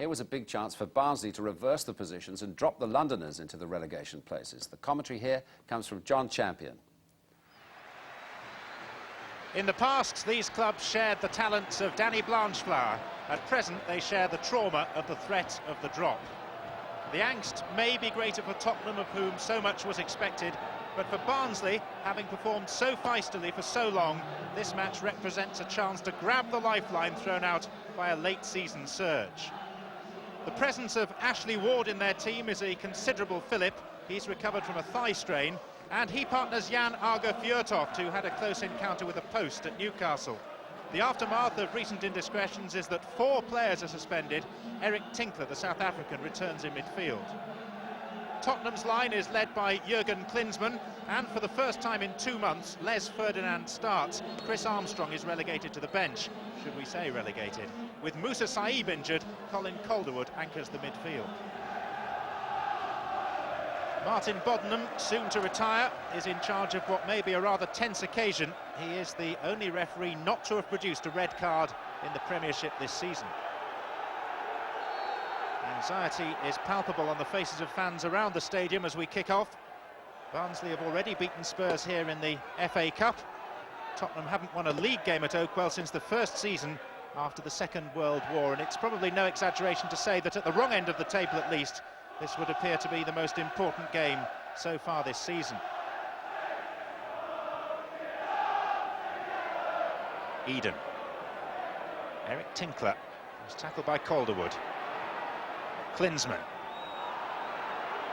Here was a big chance for Barnsley to reverse the positions and drop the Londoners into the relegation places. The commentary here comes from John Champion. In the past, these clubs shared the talents of Danny Blanchflower. At present, they share the trauma of the threat of the drop. The angst may be greater for Tottenham, of whom so much was expected, but for Barnsley, having performed so feistily for so long, this match represents a chance to grab the lifeline thrown out by a late-season surge. The presence of Ashley Ward in their team is a considerable fillip. He's recovered from a thigh strain, and he partners Jan Arge Fjørtoft, who had a close encounter with a post at Newcastle. The aftermath of recent indiscretions is that 4 players are suspended. Erik Tinkler, the South African, returns in midfield. Tottenham's line is led by Jurgen Klinsmann, and for the first time in 2 months, Les Ferdinand starts. Chris Armstrong is relegated to the bench, should we say relegated. With Musa Saib injured, Colin Calderwood anchors the midfield. Martin Boddenham, soon to retire, is in charge of what may be a rather tense occasion. He is the only referee not to have produced a red card in the Premiership this season. Anxiety is palpable on the faces of fans around the stadium as we kick off. Barnsley have already beaten Spurs here in the FA Cup. Tottenham haven't won a league game at Oakwell since the first season after the Second World War, and it's probably no exaggeration to say that at the wrong end of the table at least, this would appear to be the most important game so far this season. Eden. Erik Tinkler was tackled by Calderwood. Klinsmann.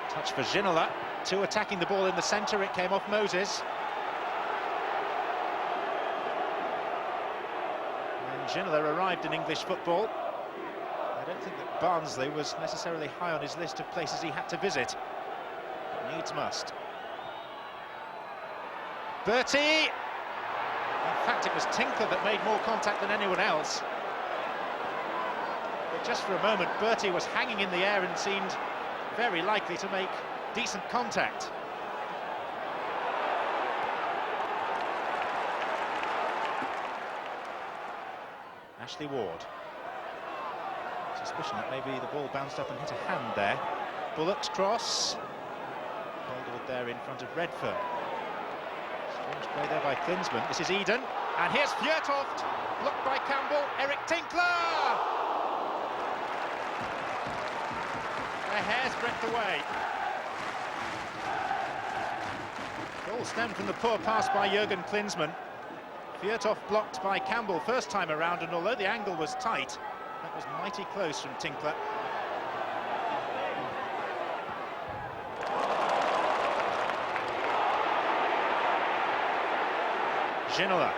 Touch for Ginola. 2 attacking the ball in the centre. It came off Moses. And Ginola arrived in English football. I don't think that Barnsley was necessarily high on his list of places he had to visit. But needs must. Bertie! In fact, it was Tinkler that made more contact than anyone else. But just for a moment, Bertie was hanging in the air and seemed very likely to make decent contact. Ashley Ward. Suspicion that maybe the ball bounced up and hit a hand there. Bullock's cross. Calderwood there in front of Redfern. Strange play there by Klinsmann. This is Eden. And here's Fjørtoft. Blocked by Campbell. Erik Tinkler! A hair's breadth away. Goal stemmed from the poor pass by Jurgen Klinsmann. Fjørtoft blocked by Campbell first time around, and although the angle was tight, that was mighty close from Tinkler. Ginola.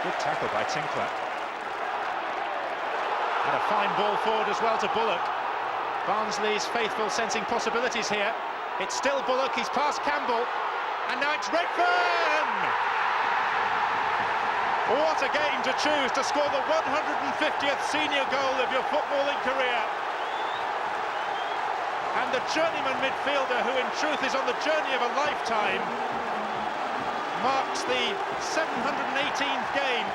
Good tackle by Tinkler. And a fine ball forward as well to Bullock. Barnsley's faithful sensing possibilities here. It's still Bullock, he's past Campbell, and now it's Redfern! What a game to choose to score the 150th senior goal of your footballing career. And the journeyman midfielder, who in truth is on the journey of a lifetime, marks the 718th game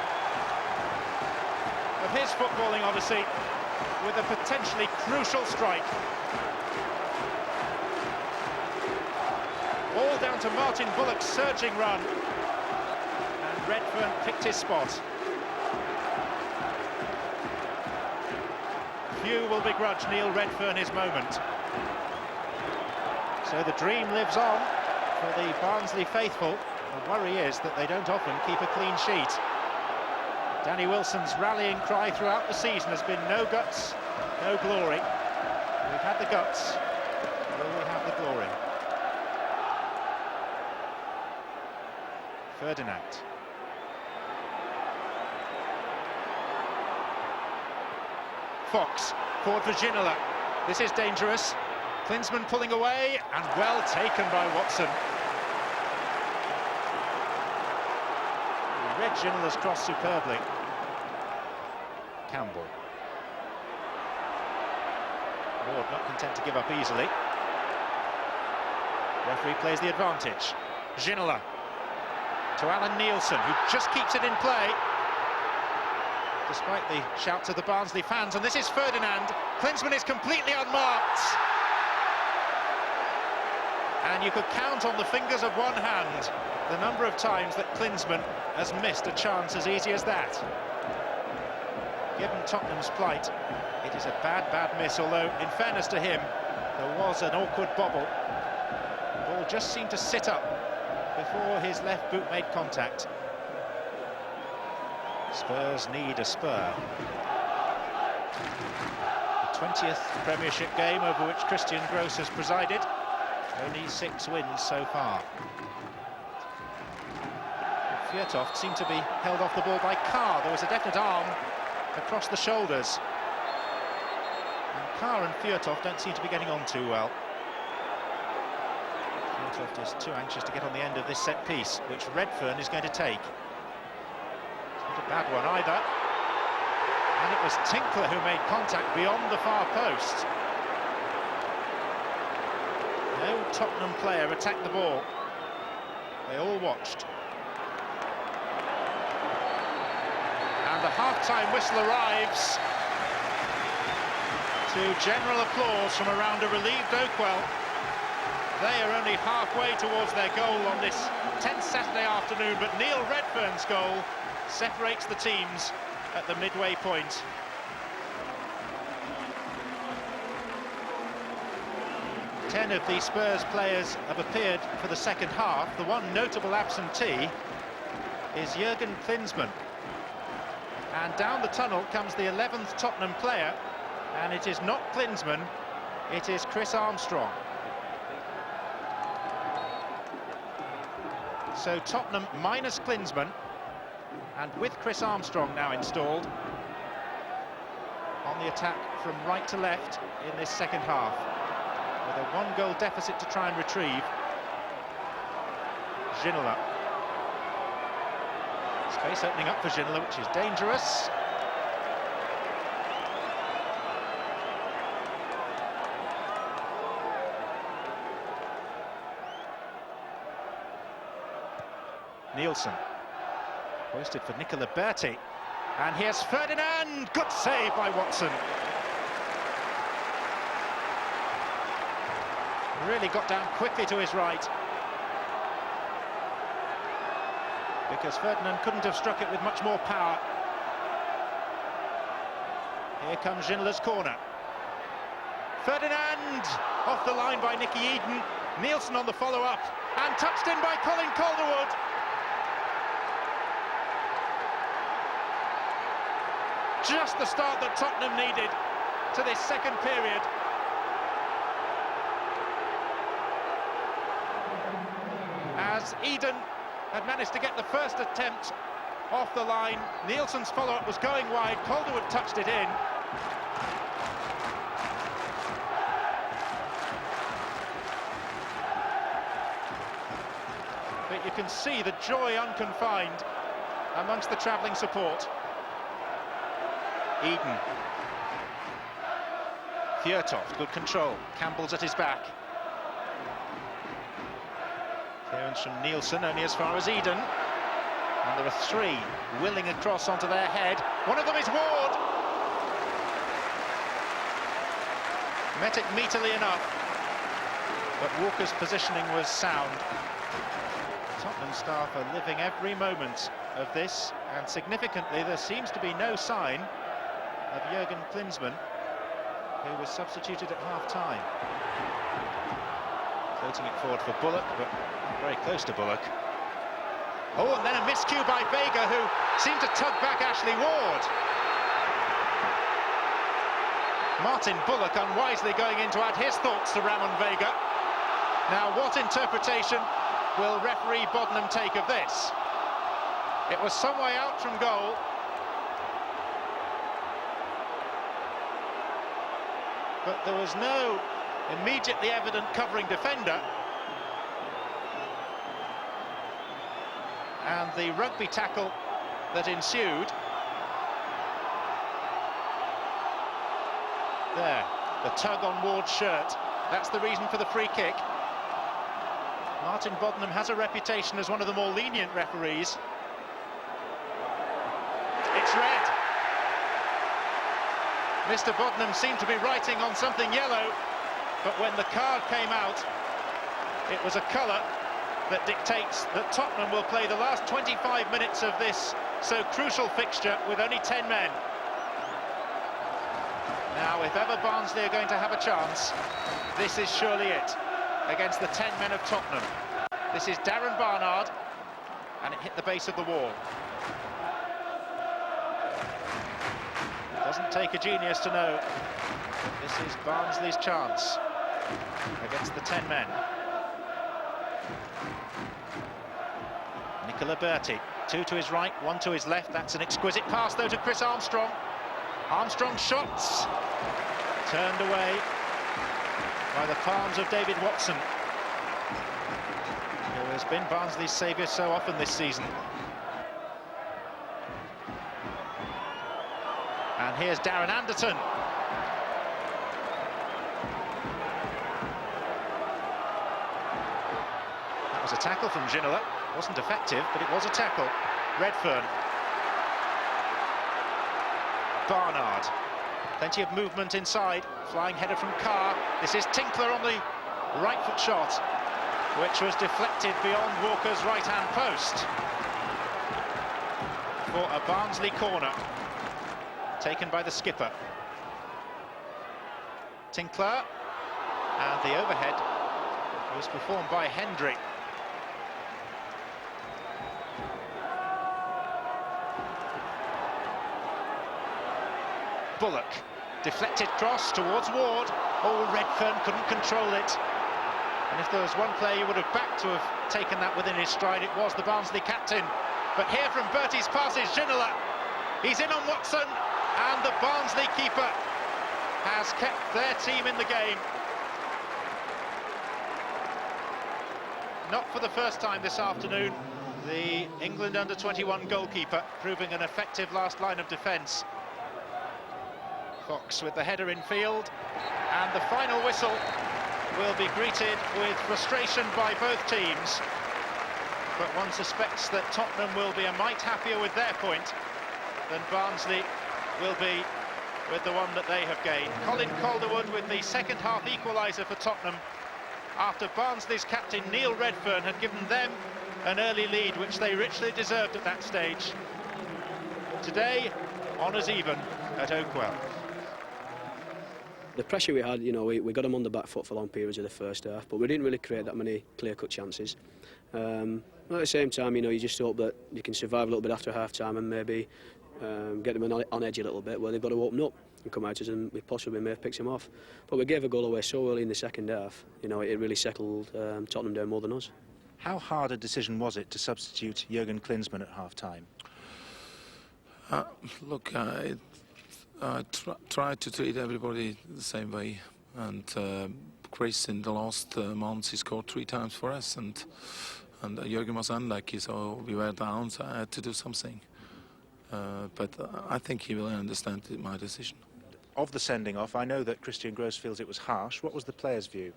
of his footballing odyssey with a potentially crucial strike. All down to Martin Bullock's surging run, and Redfern picked his spot. Few will begrudge Neil Redfern his moment. So the dream lives on for the Barnsley faithful. The worry is that they don't often keep a clean sheet. Danny Wilson's rallying cry throughout the season has been no guts, no glory. We've had the guts, will we have the glory? Ferdinand. Fox, forward for Ginola. This is dangerous. Klinsmann pulling away, and well taken by Watson. He read Ginola's cross superbly. Campbell. Ward not content to give up easily. Referee plays the advantage. Ginola to Alan Nielsen, who just keeps it in play. despite the shouts of the Barnsley fans. And this is Ferdinand. Klinsmann is completely unmarked. And you could count on the fingers of one hand the number of times that Klinsmann has missed a chance as easy as that. Given Tottenham's plight, it is a bad miss, although in fairness to him, there was an awkward bobble. The ball just seemed to sit up before his left boot made contact. Spurs need a spur. The 20th Premiership game over which Christian Gross has presided. Only 6 wins so far. Fjørtoft seemed to be held off the ball by Carr. There was a definite arm across the shoulders. And Carr and Fjørtoft don't seem to be getting on too well. Fjørtoft is too anxious to get on the end of this set piece, which Redfern is going to take. It's not a bad one either. And it was Tinkler who made contact beyond the far post. No Tottenham player attacked the ball. They all watched. And the half-time whistle arrives to general applause from around a relieved Oakwell. They are only halfway towards their goal on this tense Saturday afternoon, but Neil Redfern's goal separates the teams at the midway point. Ten of the Spurs players have appeared for the second half. The one notable absentee is Jurgen Klinsmann. And down the tunnel comes the 11th Tottenham player, and it is not Klinsmann, it is Chris Armstrong. So Tottenham minus Klinsmann, and with Chris Armstrong now installed on the attack from right to left in this second half, with a 1-goal deficit to try and retrieve. Ginola. Space opening up for Ginola, which is dangerous. Nielsen. Hoisted for Nicola Berti. And here's Ferdinand! Good save by Watson. Really got down quickly to his right, because Ferdinand couldn't have struck it with much more power. Here comes Ginola's corner. Ferdinand off the line by Nicky Eden. Nielsen on the follow-up and touched in by Colin Calderwood. Just the start that Tottenham needed to this second period. As Eden had managed to get the first attempt off the line, Nielsen's follow-up was going wide, Calderwood touched it in. But you can see the joy unconfined amongst the travelling support. Eden. Fjørtoft, good control. Campbell's at his back. Clearance from Nielsen, only as far as Eden. And there are 3 willing across onto their head. One of them is Ward. Met it meaterly enough, but Walker's positioning was sound. Tottenham staff are living every moment of this, and significantly there seems to be no sign of Jurgen Klinsmann, who was substituted at half-time. Floating it forward for Bullock, but very close to Bullock. Oh, and then a miscue by Vega, who seemed to tug back Ashley Ward. Martin Bullock unwisely going in to add his thoughts to Ramon Vega. Now, what interpretation will referee Bodnam take of this? It was some way out from goal. But there was no immediately evident covering defender. And the rugby tackle that ensued. There, the tug on Ward's shirt. That's the reason for the free kick. Martin Bodnam has a reputation as one of the more lenient referees. It's red. Mr. Bodnam seemed to be writing on something yellow, but when the card came out, it was a colour that dictates that Tottenham will play the last 25 minutes of this so crucial fixture with only 10 men. Now, if ever Barnsley are going to have a chance, this is surely it, against the 10 men of Tottenham. This is Darren Barnard, and it hit the base of the wall. It doesn't take a genius to know this is Barnsley's chance against the 10 men. Nicola Berti, 2 to his right, 1 to his left. That's an exquisite pass, though, to Chris Armstrong. Armstrong shots turned away by the palms of David Watson, who has been Barnsley's saviour so often this season. And here's Darren Anderton. That was a tackle from Ginola. Wasn't effective, but it was a tackle. Redfern. Barnard. Plenty of movement inside. Flying header from Carr. This is Tinkler on the right foot shot, which was deflected beyond Walker's right-hand post for a Barnsley corner, taken by the skipper. Tinkler, and the overhead was performed by Hendry. Bullock, deflected cross towards Ward. Oh, Redfern couldn't control it. And if there was one player you would have backed to have taken that within his stride, it was the Barnsley captain. But here from Bertie's pass is Ginola. He's in on Watson, and the Barnsley keeper has kept their team in the game. Not for the first time this afternoon, the England under-21 goalkeeper proving an effective last line of defence. Fox with the header in field, and the final whistle will be greeted with frustration by both teams, but one suspects that Tottenham will be a mite happier with their point than Barnsley will be with the one that they have gained. Colin Calderwood with the second half equaliser for Tottenham after Barnsley's captain Neil Redfern had given them an early lead which they richly deserved at that stage. Today, honours even at Oakwell. The pressure we had, you know, we got them on the back foot for long periods of the first half, but we didn't really create that many clear-cut chances. At the same time, you know, you just hope that you can survive a little bit after half-time and maybe get them on edge a little bit where they've got to open up and come out as and we possibly may have picked them off. But we gave a goal away so early in the second half, you know, it really settled Tottenham down more than us. How hard a decision was it to substitute Jurgen Klinsmann at half-time? Look, I tried to treat everybody the same way, and Chris in the last months he scored 3 times for us, and Jurgen was unlucky, so we were down, so I had to do something. But I think he will understand my decision. Of the sending off, I know that Christian Gross feels it was harsh. What was the players' view?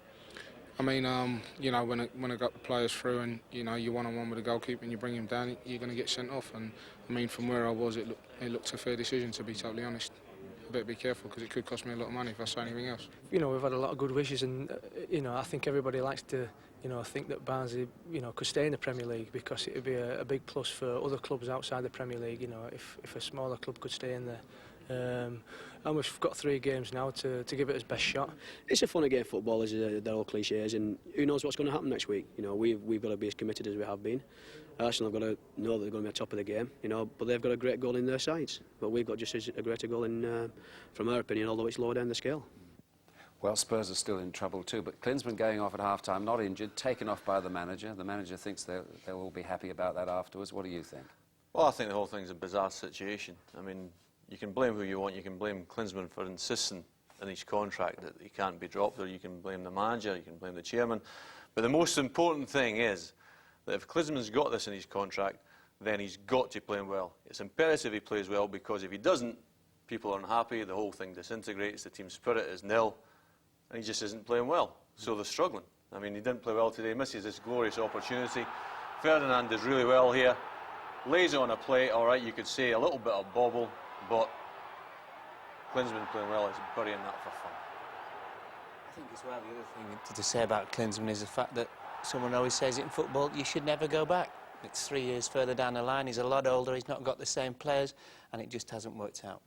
I mean, you know, when I got the players through and, you know, you're one-on-one with the goalkeeper and you bring him down, you're going to get sent off. And, I mean, from where I was, it looked a fair decision, to be totally honest. I better be careful because it could cost me a lot of money if I say anything else. You know, we've had a lot of good wishes and, you know, I think everybody likes to, you know, think that Barnsley, you know, could stay in the Premier League because it would be a big plus for other clubs outside the Premier League, you know, if a smaller club could stay in there. And we've got 3 games now to give it its best shot. It's a fun game, football, as they're all cliches, and who knows what's going to happen next week. You know, we've got to be as committed as we have been. Arsenal have got to know that they're going to be at the top of the game, you know, but they've got a great goal in their sides. But we've got just as a greater goal in, from our opinion, although it's lower down the scale. Well, Spurs are still in trouble too, but Klinsmann going off at half-time, not injured, taken off by the manager. The manager thinks they'll all be happy about that afterwards. What do you think? Well, I think the whole thing's a bizarre situation. I mean, you can blame who you want. You can blame Klinsmann for insisting in his contract that he can't be dropped, or you can blame the manager, you can blame the chairman. But the most important thing is that if Klinsmann's got this in his contract, then he's got to play well. It's imperative he plays well, because if he doesn't, people are unhappy, the whole thing disintegrates, the team spirit is nil, and he just isn't playing well. So they're struggling. I mean, he didn't play well today, misses this glorious opportunity. Ferdinand does really well here, lays it on a plate, all right, you could say a little bit of bobble, but Klinsmann playing well, it's burying that for fun. I think as well the other thing to say about Klinsmann is the fact that someone always says it in football, you should never go back. It's 3 years further down the line, he's a lot older, he's not got the same players, and it just hasn't worked out.